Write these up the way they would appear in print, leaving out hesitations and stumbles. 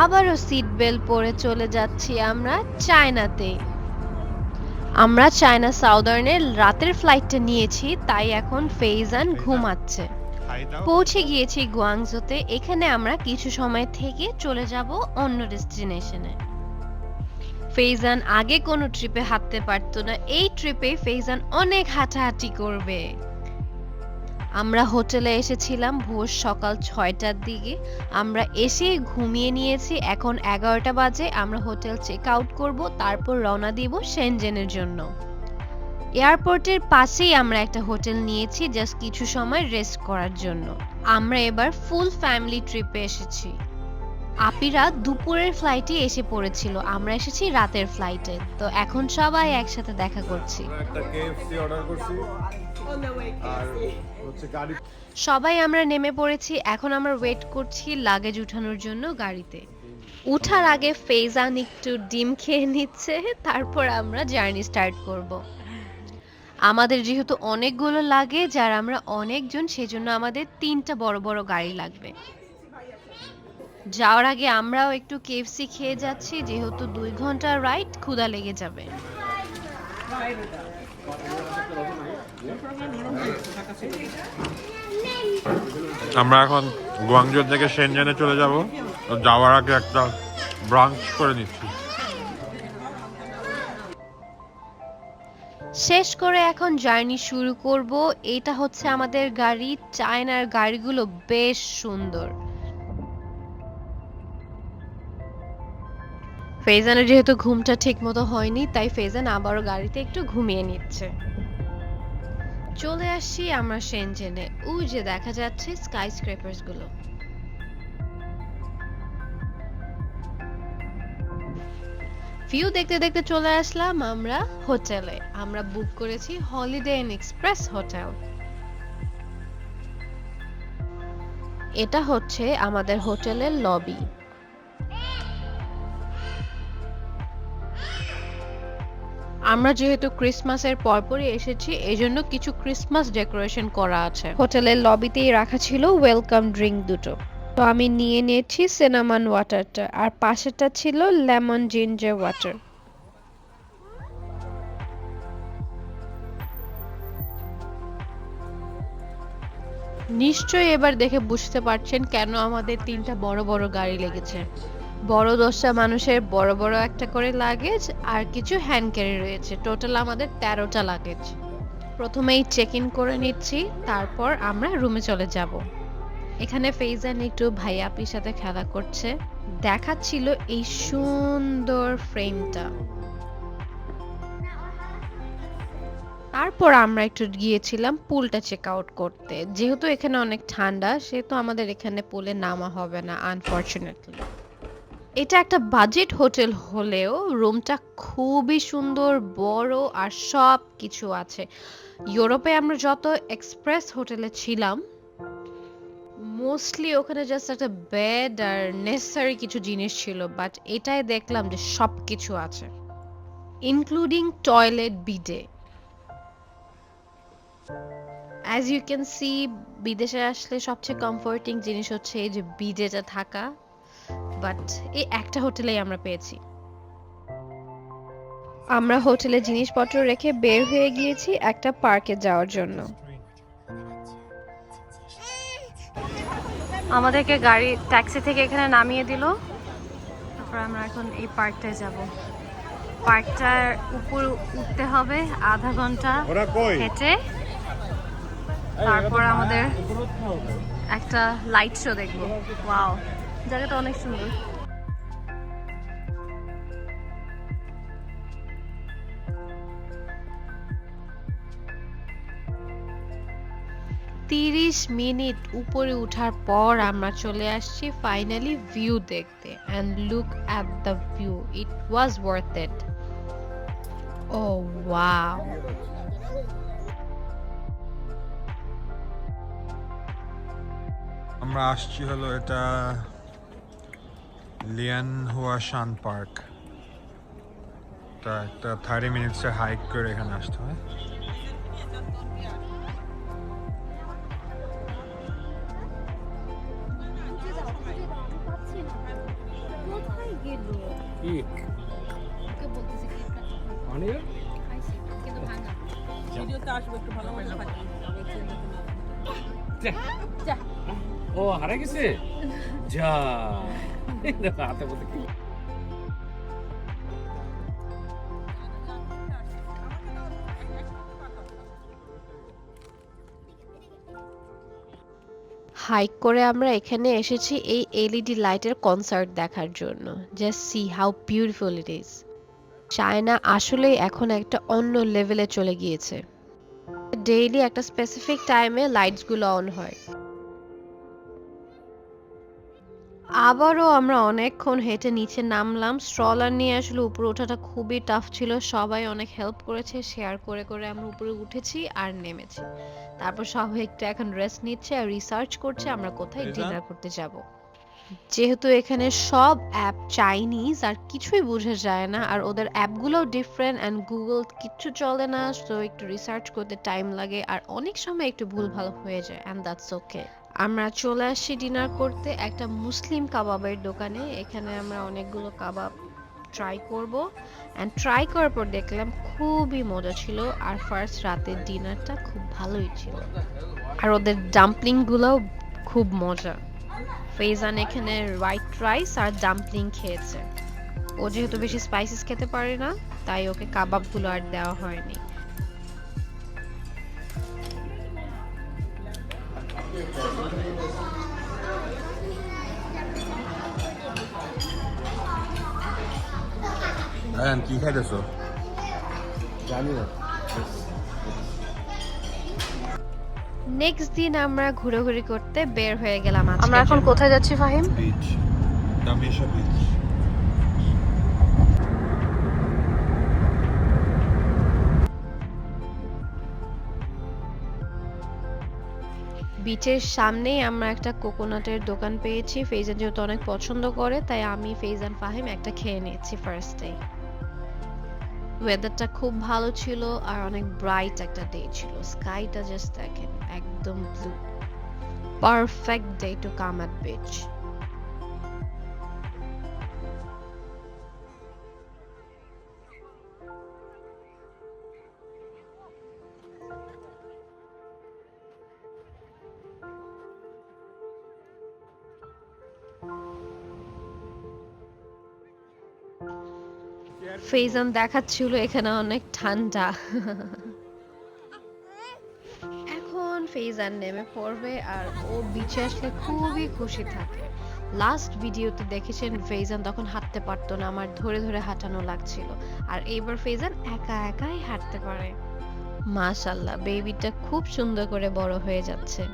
আবারও seat belt পরে চলে যাচ্ছি আমরা চায়নাতে। আমরা চায়না সাউদার্নের রাতের ফ্লাইটটা নিয়েছি, তাই এখন ফেইজান ঘুমাচ্ছে। পৌঁছে গিয়েছি গুয়াংজোতে। এখানে আমরা কিছু সময় থেকে চলে যাব অন্য ডেস্টিনেশনে। ফেইজান আগে কোনো ট্রিপে হাঁটতে পারতো না, এই ট্রিপে ফেইজান অনেক হাঁটাহাঁটি করবে। আমরা হোটেলে এসেছিলাম ভোর সকাল 6টার দিকে। আমরা এসে ঘুমিয়ে নিয়েছি। এখন 11টা বাজে। আমরা হোটেল চেক আউট করব, তারপর রওনা দিব শেনজেনের জন্য। এয়ারপোর্টের পাশেই আমরা একটা হোটেল নিয়েছি জাস্ট কিছু সময় রেস্ট করার জন্য। আমরা এবার ফুল ফ্যামিলি ট্রিপে এসেছি। আপিরা দুপুরের ফ্লাইটে এসে পড়েছিল, আমরা এসেছি রাতের ফ্লাইটে। তো এখন সবাই একসাথে দেখা করছি। একটা কেএফসি অর্ডার করছি আর হচ্ছে গাড়ি। সবাই আমরা নেমে পড়েছি। এখন আমরা ওয়েট করছি লাগেজ উঠানোর জন্য গাড়িতে। উঠার আগে ফেইজান একটু ডিম খেয়ে নিচ্ছে, তারপর আমরা জার্নি স্টার্ট করব। আমাদের যেহেতু অনেকগুলো লাগেজ আর আমরা অনেকজন, সেজন্য আমাদের 3টা বড় বড় গাড়ি লাগবে। যাওয়ার আগে আমরাও একটু কেএফসি খেয়ে যাচ্ছি, যেহেতু 2 ঘন্টার রাইড, ক্ষুধা লেগে যাবে। আমরা এখন গুয়াংজো থেকে শেনজেনে চলে যাব। তো যাওয়ার আগে একটা ব্রাঞ্চ করে নিচ্ছি। শেষ করে এখন জার্নি শুরু করব। এটা হচ্ছে আমাদের গাড়ি। চায়নার গাড়িগুলো বেশ সুন্দর। ফেইজানের যেহেতু ঘুমটা ঠিক মতো হয়নি, তাই ফেইজান আবারও গাড়িতে একটু ঘুমিয়ে নিচ্ছে। চলে আসছি আমরা শেনজেনে। ওই যে দেখা যাচ্ছে স্কাই স্ক্রেপার্স গুলো। ভিউ দেখতে দেখতে চলে আসলাম আমরা হোটেলে। আমরা বুক করেছি হলিডে ইন এক্সপ্রেস হোটেল। এটা হচ্ছে আমাদের হোটেলের লবি। আমরা যেহেতু ক্রিসমাসের পরপরই এসেছি, এজন্য কিছু ক্রিসমাস ডেকোরেশন করা আছে। হোটেলের লবিতেই রাখা ছিল ওয়েলকাম ড্রিঙ্ক দুটো। তো আমি নিয়ে নিয়েছি সিনামন ওয়াটারটা, আর পাশেরটা ছিল লেমন জিঞ্জার ওয়াটার। নিশ্চয়ই এবার দেখে বুঝতে পারছেন কেন আমাদের 3টা বড় বড় গাড়ি লেগেছে। বড় 10টা মানুষের বড় বড় একটা করে লাগেজ আর কিছু হ্যান্ড ক্যারি রয়েছে। টোটাল আমাদের 13টা লাগেজ। প্রথমেই চেক ইন করে নিচ্ছি, তারপর আমরা রুমে চলে যাব। এখানে ফেইজান একটু ভাই আপির সাথে খেলা করছে, দেখাচ্ছিল এই সুন্দর ফ্রেমটা। তারপর আমরা একটু গিয়েছিলাম পুলটা চেক আউট করতে। যেহেতু এখানে অনেক ঠান্ডা, সেহেতু আমাদের এখানে পুলে নামা হবে না আনফরচুনেটলি। এটা একটা বাজেট হোটেল হলেও রুমটা খুবই সুন্দর, বড় আর সব কিছু আছে। ইউরোপে আমরা যত এক্সপ্রেস হোটেলে ছিলাম, মোস্টলি ওখানে জাস্ট একটা বেড আর নেসেসারি কিছু জিনিস ছিল, বাট এটাই দেখলাম যে সব কিছু আছে, including toilet, bidet. As you can see, বিদেশে আসলে সবচেয়ে কমফোর্টিং জিনিস হচ্ছে এই যে বিডেটা থাকা, বাট এই একটা হোটেলেই আমরা পেয়েছি। আমরা হোটেলে জিনিসপত্র রেখে বের হয়ে গিয়েছি একটা পার্কে যাওয়ার জন্য। আমাদেরকে গাড়ি ট্যাক্সি থেকে এখানে নামিয়ে দিল। তারপর আমরা এখন এই পার্কটায় যাব। পার্কটার উপর উঠতে হবে আধা ঘন্টা হেঁটে। তারপর আমাদের একটা লাইট শো দেখবো। ওয়াও, জায়গাটা অনেক সুন্দর। তিরিশ মিনিট উপরে ওঠার পর আমরা চলে আসছি ফাইনালি ভিউ দেখতে। And look at the view, it was worth it. ও ওয়াও, আমরা আসছি হলো এটা লিয়ানহুয়া শান পার্ক। তা একটা 30 মিনিটসের হাইক করে এখানে আসতে হয়। কি অনিয়ন ভিডিওতে আসবে একটু ভালো মতো থাকবে ও হারা গেছে যা দেখো হাতে বলতে কি হাইক করে আমরা এখানে এসেছি এই এলইডি লাইটের কনসার্ট দেখার জন্য। Just see how beautiful it is. China আসলেই এখন একটা অন্য লেভেলে চলে গিয়েছে। ডেইলি একটা স্পেসিফিক টাইমে লাইটসগুলো অন হয়। আবারও আমরা অনেকক্ষণ হেঁটে নিচে নামলাম। স্ট্রলার নিয়ে আসলে উপরে ওঠাটা খুবই টাফ ছিল। সবাই অনেক হেল্প করেছে, শেয়ার করে করে আমরা উপরে উঠেছি আর নেমেছি। তারপর সবাই একটু এখন রেস্ট নিচ্ছে আর রিসার্চ করছে আমরা কোথায় ডিনার করতে যাব। যেহেতু এখানে সব অ্যাপ চাইনিজ আর কিছুই বোঝা যায় না, আর ওদের অ্যাপগুলোও ডিফারেন্ট অ্যান্ড গুগল কিচ্ছু চলে না, সো একটু রিসার্চ করতে টাইম লাগে আর অনেক সময় একটু ভুলভাল হয়ে যায়, অ্যান্ড দ্যাটস ওকে। আমরা চলে আসছি ডিনার করতে একটা মুসলিম কাবাবের দোকানে। এখানে আমরা অনেকগুলো কাবাব ট্রাই করব, অ্যান্ড ট্রাই করার পর দেখলাম খুবই মজা ছিল। আর ফার্স্ট রাতের ডিনারটা খুব ভালোই ছিল, আর ওদের ডাম্পলিংগুলোও খুব মজা। ফেজান এখানে হোয়াইট রাইস আর ডাম্পলিং খেয়েছে। ও যেহেতু বেশি স্পাইসেস খেতে পারে না, তাই ওকে কাবাবগুলো আর দেওয়া হয়নি। কি খাইতেছো? জানি না নেক্সট দিন আমরা ঘোরাঘুরি করতে বের হয়ে গেলাম। আমরা এখন কোথায় যাচ্ছি ফাহিম? Beach, দামিশা beach. বিচের সামনেই আমরা একটা কোকোনাটের দোকান পেয়েছি। ফেজান যেহেতু অনেক পছন্দ করে, তাই আমি ফেজান ফাহিম একটা খেয়ে নিয়েছি ফার্স্ট ডে। ওয়েদারটা খুব ভালো ছিল আর অনেক ব্রাইট একটা ডে ছিল। স্কাইটা জাস্ট দেখেন, একদম blue. Perfect day to come at beach. ফেজান দেখাচ্ছিল এখানে অনেক ঠান্ডা। এখন ফেজান নেমে পড়বে আর ও বিচে আসলে খুবই খুশি থাকে। লাস্ট ভিডিওতে দেখেছেন ফেজান তখন হাঁটতে পারতো না, আমার ধরে ধরে হাঁটানো লাগছিল। আর এইবার ফেজান একা একাই হাঁটতে পারে। মাশাআল্লাহ, বেবিটা খুব সুন্দর করে বড় হয়ে যাচ্ছে।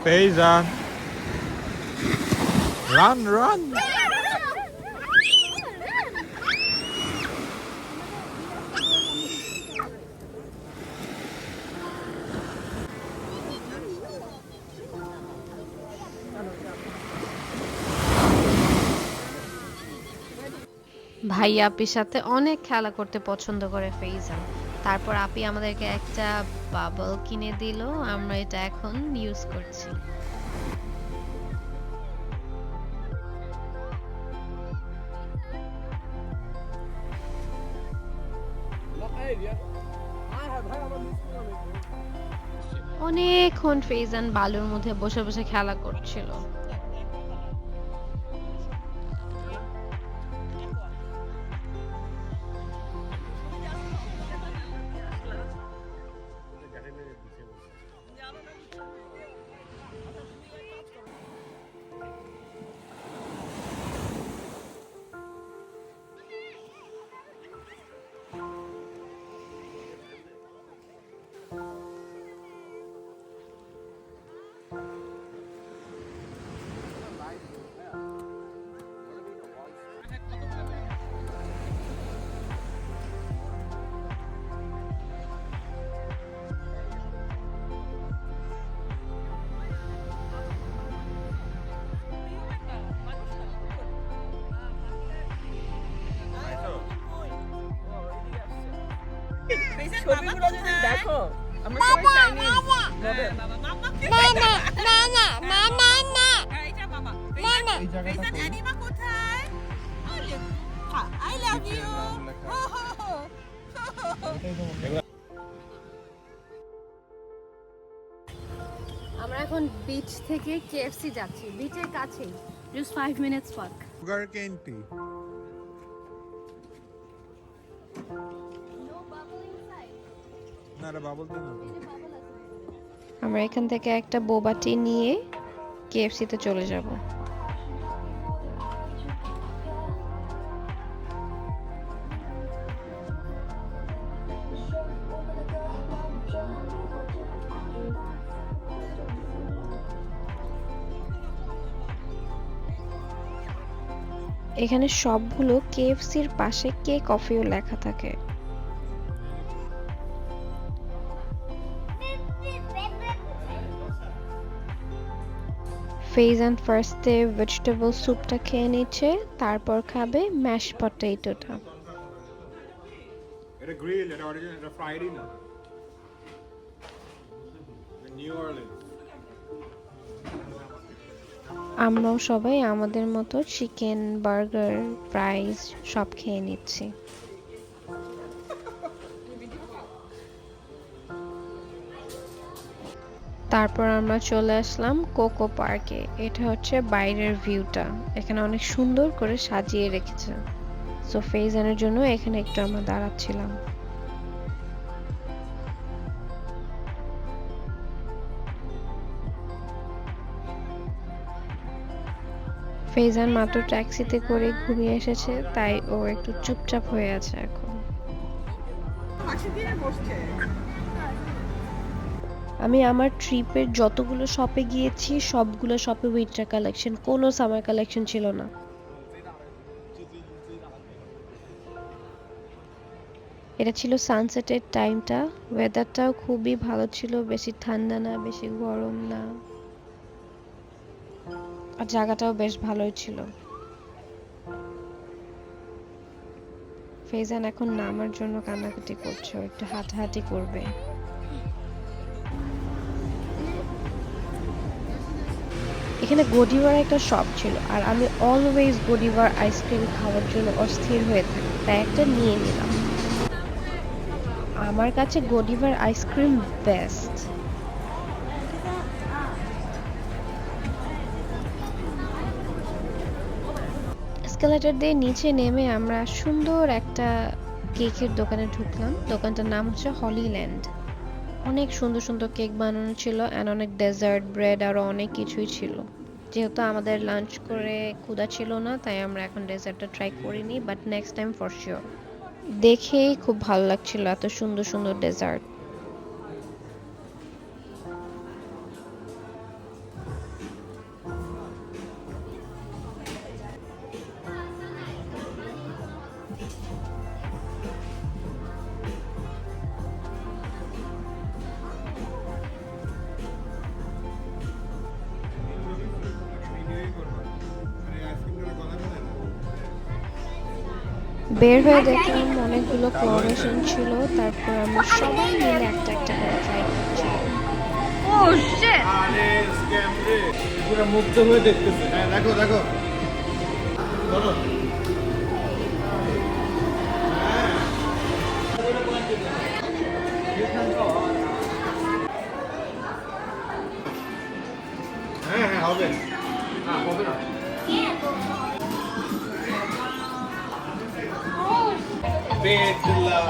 Faizan, run, run. ভাইয়া আপির সাথে অনেক খেলা করতে পছন্দ করে ফেইজান। তারপর আপি আমাদেরকে একটা বাবল কিনে দিল, আমরা এটা এখন ইউজ করছি। অনেকক্ষণ ফেইজান বালুর মধ্যে বসে বসে খেলা করছিল। ছবিগুলো যদি দেখো আমরা সবাই চাইনিজ মডেল এই জায়গাটা আই লাভ ইউ আমরা এখন বিচ থেকে কেএফসি যাচ্ছি, বিচের কাছেই, জাস্ট 5 minutes walk. সুগার কেন টি না রে বাবল তো না আমরা এখান থেকে একটা বোবা টি নিয়ে কেএফসি তে চলে যাব। এখানে সবগুলো কেএফসির পাশে কে কফিও লেখা থাকে। ফেজান ফার্স্টে ভেজিটেবল স্যুপটা খেয়ে নিচ্ছে, তারপর খাবে ম্যাশ পটেটোটা। এটা গ্রিল, এটা অরিজিনাল, এটা ফ্রাইডই না। New Orleans. আমরাও সবাই আমাদের মতো চিকেন, বার্গার, ফ্রাইজ সব খেয়ে নিচ্ছি। তারপর আমরা চলে আসলাম কোকো পার্কে। এটা হচ্ছে বাইরের ভিউটা, এখানে অনেক সুন্দর করে সাজিয়ে রেখেছে। সো ফেজানের জন্য এখানে একটু আমরা দাঁড়াচ্ছিলাম। ফেজান মাত্র ট্যাক্সিতে করে ঘুমিয়ে এসেছে, তাই ও একটু চুপচাপ হয়ে আছে এখন। হাসি দিয়ে বসছে আমি আমার ট্রিপের যতগুলো শপে গিয়েছি সবগুলো শপে উইন্টার কালেকশন, কোনো সামার কালেকশন ছিল না। এটা ছিল সানসেটের টাইমটা, ওয়েদারটাও খুবই ভালো ছিল, বেশি ঠান্ডা না বেশি গরম না, আর জায়গাটাও বেশ ভালোই ছিল। ফেজান এখন নামার জন্য কান্নাকাটি করছে, ও একটু হাঁটাহাঁটি করবে। এখানে গডিভার একটা শপ ছিল, আর আমি অলওয়েজ গডিভার আইসক্রিম খাওয়ার জন্য অস্থির হয়ে থাকি, তাই একটা নিয়ে নিলাম। আমার কাছে গডিভার আইসক্রিম বেস্ট। এসকেলেটর দিয়ে নিচে নেমে আমরা সুন্দর একটা কেকের দোকানে ঢুকলাম। দোকানটার নাম হচ্ছে হলিল্যান্ড। অনেক সুন্দর সুন্দর কেক বানানো ছিল, অ্যান্ড অনেক ডেজার্ট, ব্রেড, আরও অনেক কিছুই ছিল। যেহেতু আমাদের লাঞ্চ করে ক্ষুধা ছিল না, তাই আমরা এখন ডেজার্টটা ট্রাই করিনি, but next time for sure. দেখেই খুব ভালো লাগছিল, এত সুন্দর সুন্দর ডেজার্ট। বের হয়ে দেখলাম অনেকগুলো প্রমোশন ছিল, তারপর আমরা সবাই মিলে একটা একটা করে ট্রাই করছিলাম। আরে স্ক্যাম রে পুরো মুক্ত হয়ে দেখতেছে। হ্যাঁ দেখো দেখো বলো হ্যাঁ হ্যাঁ হবে না হবে না বেদলা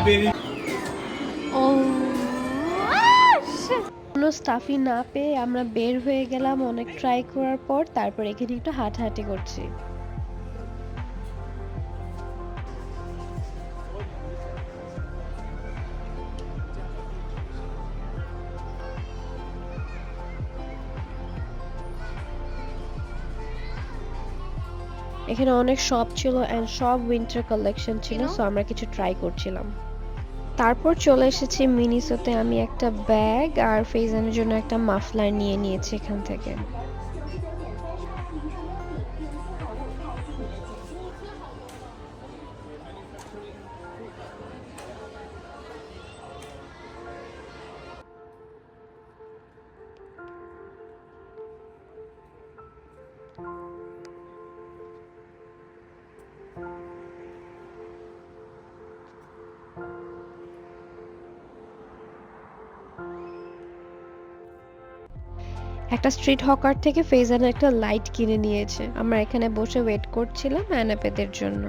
বেরি কোনো স্টাফই না পেয়ে আমরা বের হয়ে গেলাম অনেক ট্রাই করার পর। তারপর এখানে একটু হাঁটাহাঁটি করছি। এখানে অনেক শপ ছিল, এন্ড সব উইন্টার কালেকশন ছিল, সো আমরা কিছু ট্রাই করছিলাম। তারপর চলে এসেছি মিনিসোতে। আমি একটা ব্যাগ আর ফেজানের জন্য একটা মাফলার নিয়ে নিয়েছি এখান থেকে। একটা স্ট্রিট হকার থেকে ফেজান একটা লাইট কিনে নিয়েছে। আমরা এখানে বসে ওয়েট করছিলাম অ্যানাপেদের জন্য।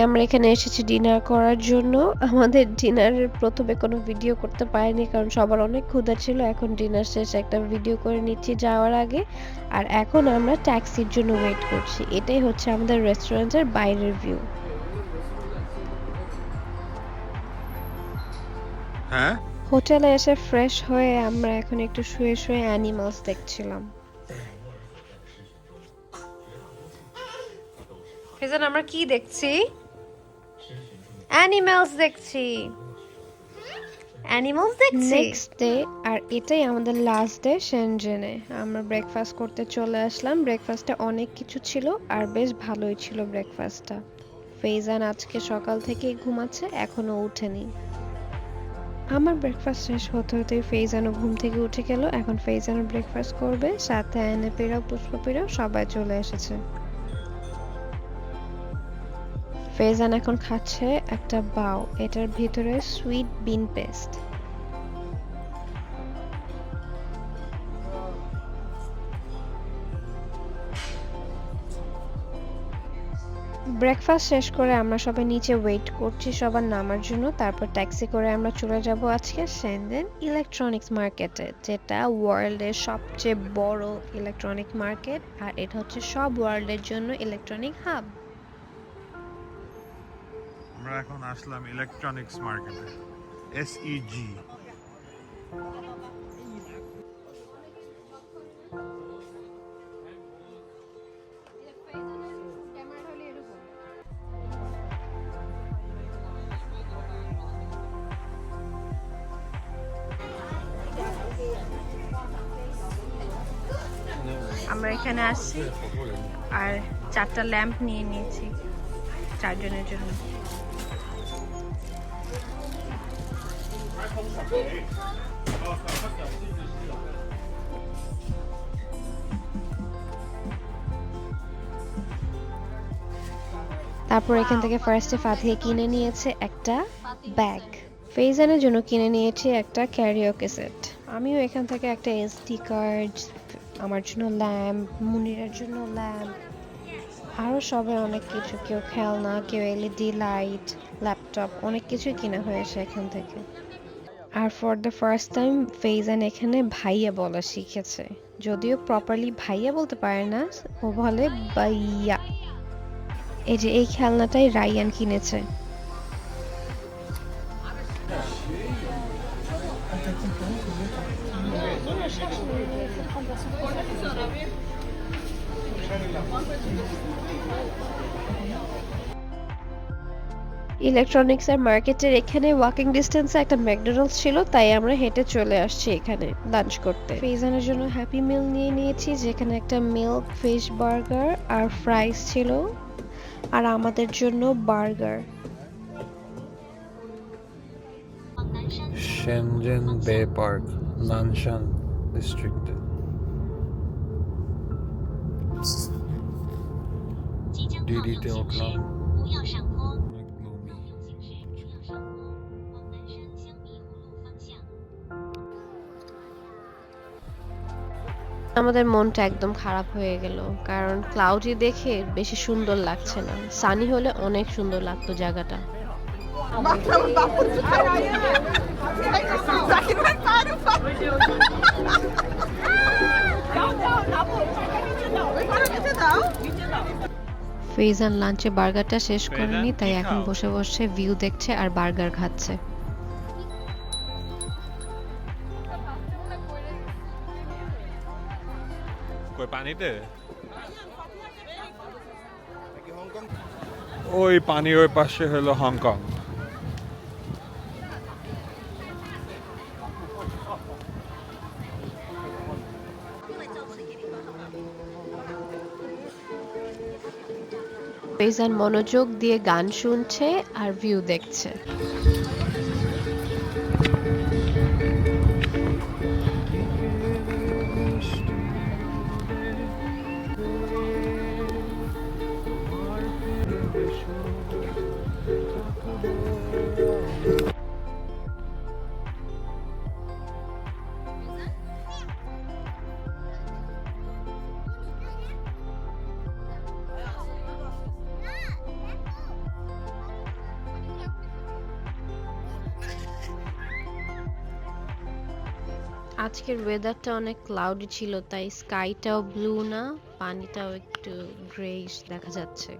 আমরা এখানে এসেছি ডিনার করার জন্য। আমাদের ডিনারের প্রথমে কোনো ভিডিও করতে পারিনি কারণ সবার অনেক ক্ষুধা ছিল। এখন ডিনার শেষে একটা ভিডিও করে নিচ্ছি যাওয়ার আগে। আর এখন আমরা ট্যাক্সির জন্য ওয়েট করছি। এটাই হচ্ছে আমাদের রেস্টুরেন্টের বাইরের ভিউ। হ্যাঁ, হোটেলে এসে ফ্রেশ হয়ে আমরা এখন একটু শুয়ে শুয়ে অ্যানিমালস দেখছিলাম। ফেজান, আমরা কি দেখছি? অ্যানিমালস দেখছি। অ্যানিমালস দেখছি নেক্সট ডে। আর এটাই আমাদের লাস্ট ডে শেনজেনে। আমরা ব্রেকফাস্ট করতে চলে আসলাম। ব্রেকফাস্টে অনেক কিছু ছিল আর বেশ ভালোই ছিল ব্রেকফাস্টটা। ফেজান আজকে সকাল থেকেই ঘুমাচ্ছে, এখনো উঠেনি। আমার ব্রেকফাস্ট শেষ হতে হতেই ফেজানও ঘুম থেকে উঠে গেল। এখন ফেজানও ব্রেকফাস্ট করবে, সাথে অ্যানাপেরাও পুষ্পপেরাও সবাই চলে এসেছে। ফেজান এখন খাচ্ছে একটা বাও, এটার ভিতরে সুইট বিন পেস্ট। ব্রেকফাস্ট শেষ করে আমরা সবাই নিচে ওয়েট করছি সবার নামার জন্য। তারপর ট্যাক্সি করে আমরা চলে যাব আজকে শেনজেন ইলেকট্রনিক্স মার্কেটে, যেটা ওয়ার্ল্ডের সবচেয়ে বড় ইলেকট্রনিক মার্কেট। আর এটা হচ্ছে সব ওয়ার্ল্ডের জন্য ইলেকট্রনিক হাব। আমরা এখন আসলাম ইলেকট্রনিক্স মার্কেটে, SEG। আমরা এখানে আসছি আর 4টা ল্যাম্প নিয়ে নিয়েছি 4 জনের জন্য। তারপর এখান থেকে ফার্স্টে ফাতিহা কিনে নিয়েছে একটা ব্যাগ। ফেজানের জন্য কিনে নিয়েছি একটা ক্যারিওকে সেট। আমিও এখান থেকে একটা SD কার্ড, আমার জন্য ল্যাম্প, মুনিরের জন্য ল্যাম্প, আরও সবাই অনেক কিছু, কেউ খেলনা, কেউ LED লাইট, ল্যাপটপ, অনেক কিছুই কিনা হয়েছে এখান থেকে। আর for the first time Faizan এখানে ভাইয়া বলা শিখেছে, যদিও প্রপারলি ভাইয়া বলতে পারে না, ও বলে ভাইয়া। এই যে এই খেলনাটাই রায়ান কিনেছে। ইলেকট্রনিক্স আর মার্কেটের এখানে ওয়াকিং ডিস্টেন্সে একটা ম্যাকডোনাল্ডস ছিল, তাই আমরা হেঁটে চলে আসছি এখানে লাঞ্চ করতে। ফেজানের জন্য হ্যাপি মিল নিয়ে নিয়েছি, যেখানে একটা মিল্ক ফিশ বার্গার আর ফ্রাইস ছিল, আর আমাদের জন্য বার্গার। শেনজেন বে পার্ক, নানশান ডিস্ট্রিক্টে। ডিডিতে উঠলাম। আমাদের মনটা একদম খারাপ হয়ে গেল, কারণ ক্লাউডি দেখে বেশি সুন্দর লাগছে না। সানি হলে অনেক সুন্দর লাগতো জায়গাটা। ফেজান লাঞ্চে বার্গারটা শেষ করেনি, তাই এখন বসে বসে ভিউ দেখছে আর বার্গার খাচ্ছে। কই পানিতে? ওই পানি ওই পাশে হলো হংকং। ফেজান মনোযোগ দিয়ে গান শুনছে আর ভিউ দেখছে। আজকের ওয়েদারটা অনেক ক্লাউডি ছিল, তাই স্কাইটাও ব্লু না, পানিটাও একটু গ্রেইশ দেখা যাচ্ছে।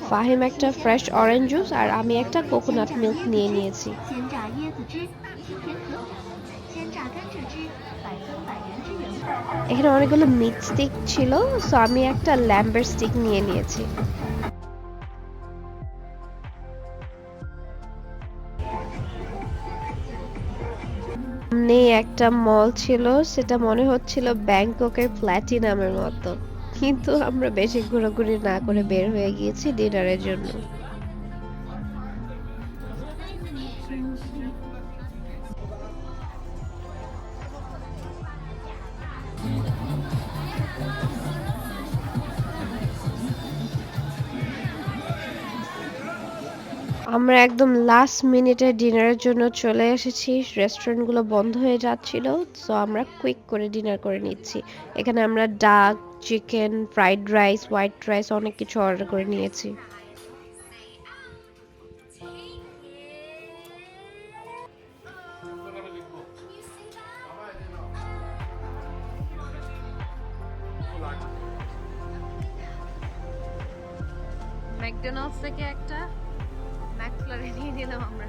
ফাহিম একটা ফ্রেশ অরেঞ্জ জুস আর আমি একটা কোকোনাট মিল্ক নিয়ে নিয়েছি। 鲜榨椰子汁、甜可可、鲜榨甘蔗汁，100%原汁原味。 এখানে অনেকগুলো মিট স্টিক ছিল, সো আমি একটা ল্যাম্বের স্টিক নিয়ে নিয়েছি। সামনে একটা মল ছিল, সেটা মনে হচ্ছিল ব্যাংককের প্ল্যাটিনামের মতো, কিন্তু আমরা বেশি ঘোরাঘুরি না করে বের হয়ে গিয়েছি ডিনারের জন্য। আমরা একদম লাস্ট মিনিটে ডিনারের জন্য চলে এসেছি, রেস্টুরেন্টগুলো বন্ধ হয়ে যাচ্ছিল, সো আমরা কুইক করে ডিনার করে নিচ্ছি। এখানে আমরা ডাক, chicken, fried rice, white rice অনেক কিছু অর্ডার করে নিয়েছি। ম্যাকডোনাল্ডস থেকে একটা ম্যাকফ্লারি নিয়ে নিলাম আমরা।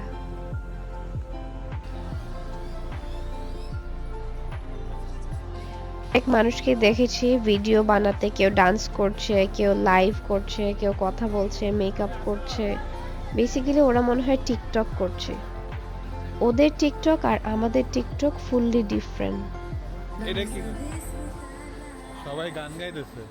এক মানুষকে দেখেছি ভিডিও বানাতে, কেউ ডান্স করছে, কেউ লাইভ করছে, কেউ কথা বলছে, মেকআপ করছে। বেসিক্যালি ওরা মনে হয় টিকটক করছে। ওদের টিকটক আর আমাদের টিকটক ফুললি ডিফারেন্ট। এটা কি সবাই গান গাইতেছে।